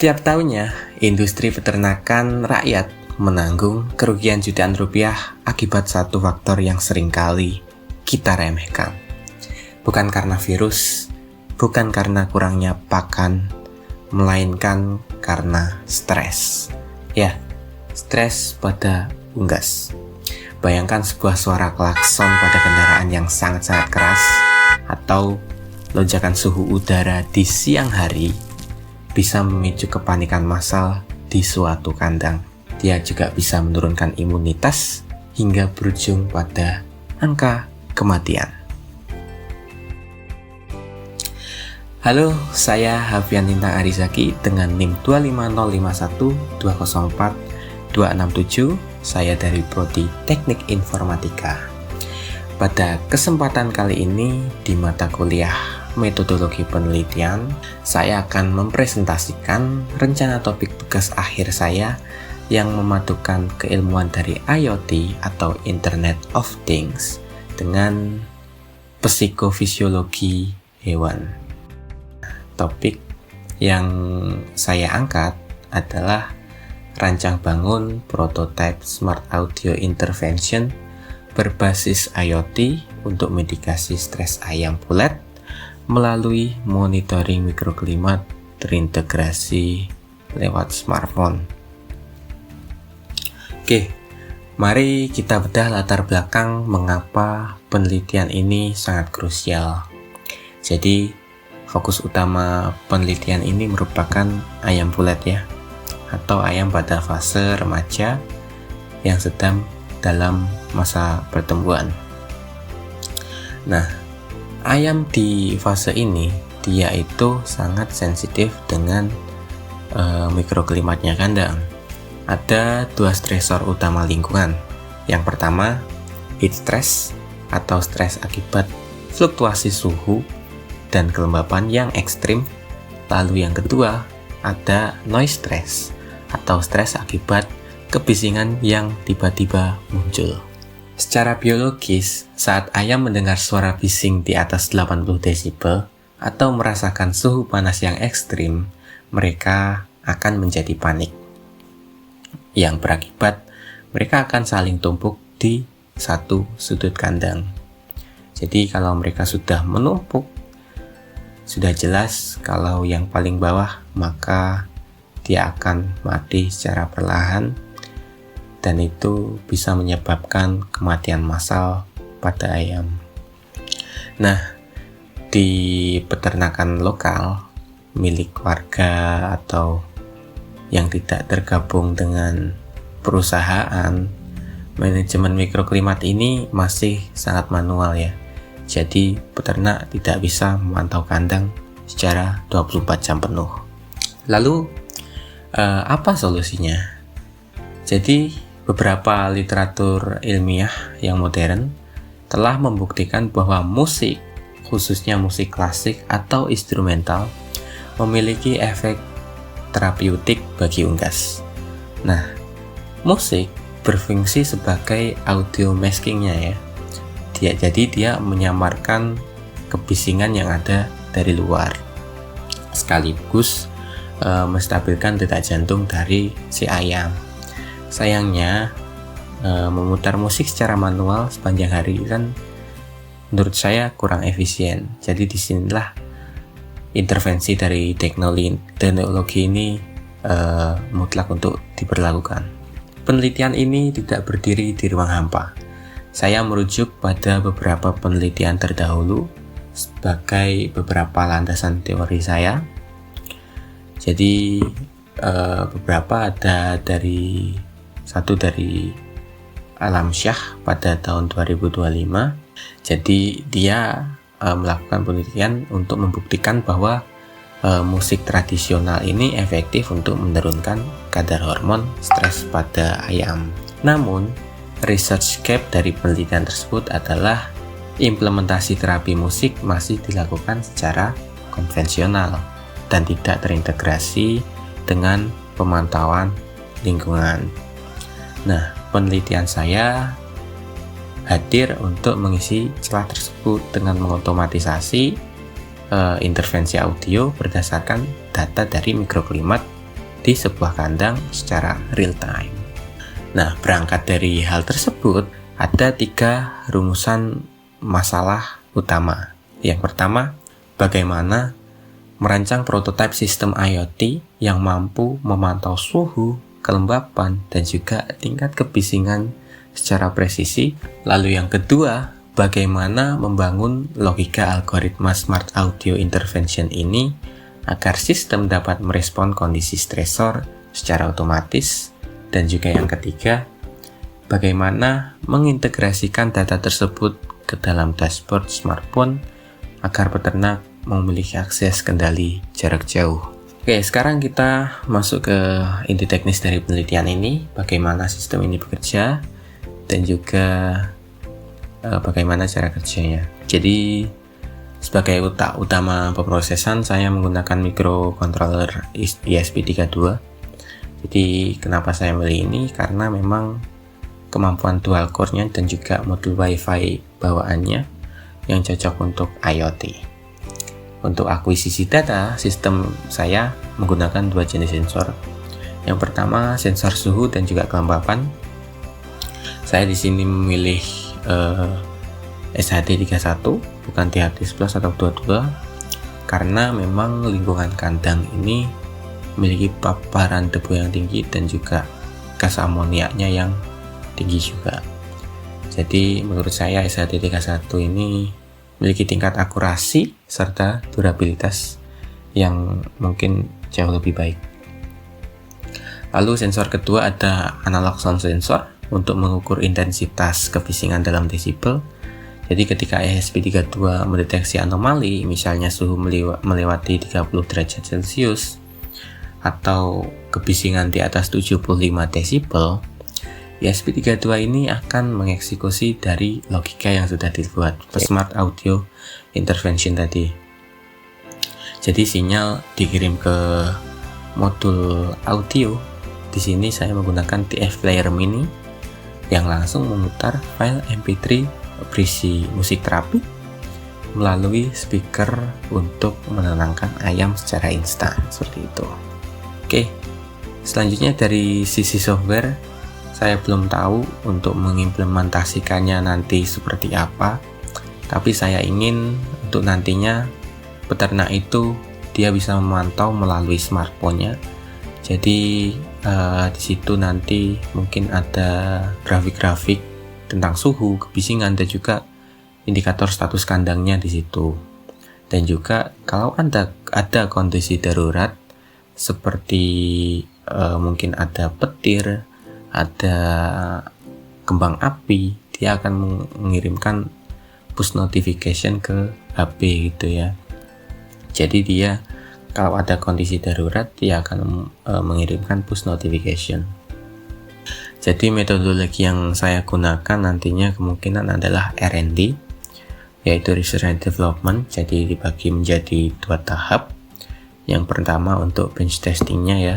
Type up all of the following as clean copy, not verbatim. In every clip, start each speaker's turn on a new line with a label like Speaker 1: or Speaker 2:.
Speaker 1: Setiap tahunnya, industri peternakan rakyat menanggung kerugian jutaan rupiah akibat satu faktor yang seringkali kita remehkan. Bukan karena virus, bukan karena kurangnya pakan, melainkan karena stres. Ya, stres pada unggas. Bayangkan sebuah suara klakson pada kendaraan yang sangat-sangat keras, atau lonjakan suhu udara di siang hari bisa memicu kepanikan massal di suatu kandang. Dia juga bisa menurunkan imunitas hingga berujung pada angka kematian. Halo, saya Hafian Lintang Arizaki dengan NIM 25051204267. Saya dari Prodi Teknik Informatika. Pada kesempatan kali ini di mata kuliah Metodologi Penelitian, saya akan mempresentasikan rencana topik tugas akhir saya yang memadukan keilmuan dari IoT atau Internet of Things dengan psikofisiologi hewan. Topik yang saya angkat adalah rancang bangun prototipe Smart Audio Intervention berbasis IoT untuk mitigasi stres ayam pulet melalui monitoring mikroklimat terintegrasi lewat smartphone. Oke, mari kita bedah latar belakang mengapa penelitian ini sangat krusial. Jadi, fokus utama penelitian ini merupakan ayam pulet ya, atau ayam pada fase remaja yang sedang dalam masa pertumbuhan. Nah, ayam di fase ini dia itu sangat sensitif dengan mikroklimatnya kandang. Ada dua stresor utama lingkungan. Yang pertama, heat stress atau stres akibat fluktuasi suhu dan kelembapan yang ekstrim. Lalu yang kedua, ada noise stress atau stres akibat kebisingan yang tiba-tiba muncul. Secara biologis, saat ayam mendengar suara bising di atas 80 desibel atau merasakan suhu panas yang ekstrim, mereka akan menjadi panik. Yang berakibat, mereka akan saling tumpuk di satu sudut kandang. Jadi kalau mereka sudah menumpuk, sudah jelas kalau yang paling bawah maka dia akan mati secara perlahan, dan itu bisa menyebabkan kematian massal pada ayam. Nah, di peternakan lokal milik warga atau yang tidak tergabung dengan perusahaan, manajemen mikroklimat ini masih sangat manual ya. Jadi peternak tidak bisa memantau kandang secara 24 jam penuh. Lalu apa solusinya? Jadi beberapa literatur ilmiah yang modern telah membuktikan bahwa musik, khususnya musik klasik atau instrumental, memiliki efek terapeutik bagi unggas. Nah, musik berfungsi sebagai audio maskingnya ya. Jadi dia menyamarkan kebisingan yang ada dari luar, sekaligus menstabilkan detak jantung dari si ayam. Sayangnya memutar musik secara manual sepanjang hari kan menurut saya kurang efisien. Jadi disinilah intervensi dari teknologi ini mutlak untuk diberlakukan. Penelitian ini tidak berdiri di ruang hampa. Saya merujuk pada beberapa penelitian terdahulu sebagai beberapa landasan teori saya. Jadi beberapa ada dari Alamsyah pada tahun 2025. Jadi dia melakukan penelitian untuk membuktikan bahwa musik tradisional ini efektif untuk menurunkan kadar hormon stres pada ayam. Namun, research gap dari penelitian tersebut adalah implementasi terapi musik masih dilakukan secara konvensional dan tidak terintegrasi dengan pemantauan lingkungan. Nah, penelitian saya hadir untuk mengisi celah tersebut dengan mengotomatisasi intervensi audio berdasarkan data dari mikroklimat di sebuah kandang secara real time. Nah, berangkat dari hal tersebut, ada 3 rumusan masalah utama. Yang pertama, bagaimana merancang prototipe sistem IoT yang mampu memantau suhu, kelembapan, dan juga tingkat kebisingan secara presisi. Lalu yang kedua, bagaimana membangun logika algoritma Smart Audio Intervention ini agar sistem dapat merespon kondisi stresor secara otomatis. Dan juga yang ketiga, bagaimana mengintegrasikan data tersebut ke dalam dashboard smartphone agar peternak memiliki akses kendali jarak jauh. Oke, sekarang kita masuk ke inti teknis dari penelitian ini, bagaimana sistem ini bekerja dan juga bagaimana cara kerjanya. Jadi sebagai otak utama pemrosesan, saya menggunakan microcontroller ESP32. Jadi kenapa saya beli ini? Karena memang kemampuan dual core-nya dan juga modul WiFi bawaannya yang cocok untuk IoT. Untuk akuisisi data, sistem saya menggunakan 2 jenis sensor. Yang pertama, sensor suhu dan juga kelembapan. Saya di sini memilih SHD31, bukan THD Plus atau 22, karena memang lingkungan kandang ini memiliki paparan debu yang tinggi dan juga gas amoniaknya yang tinggi juga. Jadi menurut saya SHD31 ini memiliki tingkat akurasi serta durabilitas yang mungkin jauh lebih baik. Lalu sensor kedua ada analog sound sensor untuk mengukur intensitas kebisingan dalam desibel. Jadi ketika ESP32 mendeteksi anomali, misalnya suhu melewati 30 derajat Celcius atau kebisingan di atas 75 desibel, ESP32 ini akan mengeksekusi dari logika yang sudah dibuat Smart Audio Intervention tadi. Jadi sinyal dikirim ke modul audio. Di sini saya menggunakan TF Player Mini yang langsung memutar file MP3 berisi musik terapi melalui speaker untuk menenangkan ayam secara instan, seperti itu. Oke, selanjutnya dari sisi software, saya belum tahu untuk mengimplementasikannya nanti seperti apa, tapi saya ingin untuk nantinya peternak itu dia bisa memantau melalui smartphone-nya. Jadi di situ nanti mungkin ada grafik-grafik tentang suhu, kebisingan, dan juga indikator status kandangnya di situ. Dan juga kalau ada kondisi darurat seperti mungkin ada petir, ada kembang api, dia akan mengirimkan push notification ke HP gitu ya. Jadi dia kalau ada kondisi darurat, dia akan mengirimkan push notification. Jadi metodologi yang saya gunakan nantinya kemungkinan adalah R&D, yaitu Research and Development. Jadi dibagi menjadi 2 tahap. Yang pertama untuk bench testingnya ya,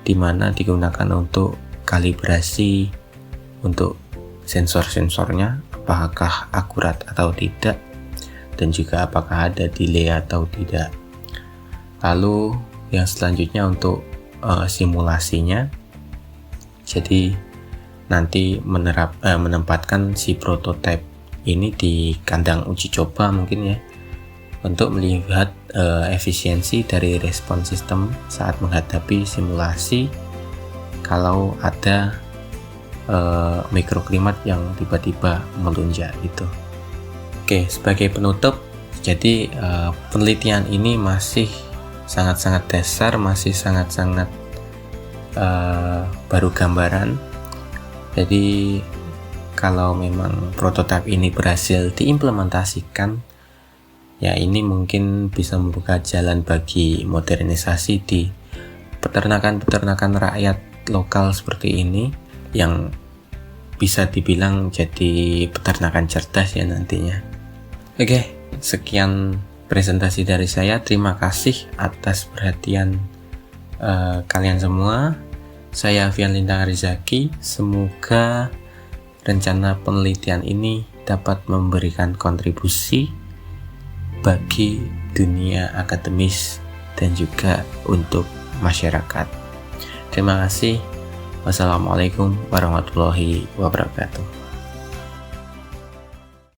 Speaker 1: dimana digunakan untuk kalibrasi untuk sensor-sensornya, apakah akurat atau tidak, dan juga apakah ada delay atau tidak. Lalu yang selanjutnya untuk simulasinya, jadi nanti menempatkan si prototipe ini di kandang uji coba mungkin ya, untuk melihat efisiensi dari respon sistem saat menghadapi simulasi kalau ada mikroklimat yang tiba-tiba melunjak gitu. Oke, sebagai penutup, jadi penelitian ini masih sangat-sangat dasar, masih sangat-sangat baru gambaran. Jadi kalau memang prototipe ini berhasil diimplementasikan, ya ini mungkin bisa membuka jalan bagi modernisasi di peternakan-peternakan rakyat lokal seperti ini, yang bisa dibilang jadi peternakan cerdas ya nantinya. Oke, sekian presentasi dari saya. Terima kasih atas perhatian kalian semua. Saya Fian Lintang Arizaki. Semoga rencana penelitian ini dapat memberikan kontribusi bagi dunia akademis dan juga untuk masyarakat. Terima kasih. Wassalamualaikum warahmatullahi wabarakatuh.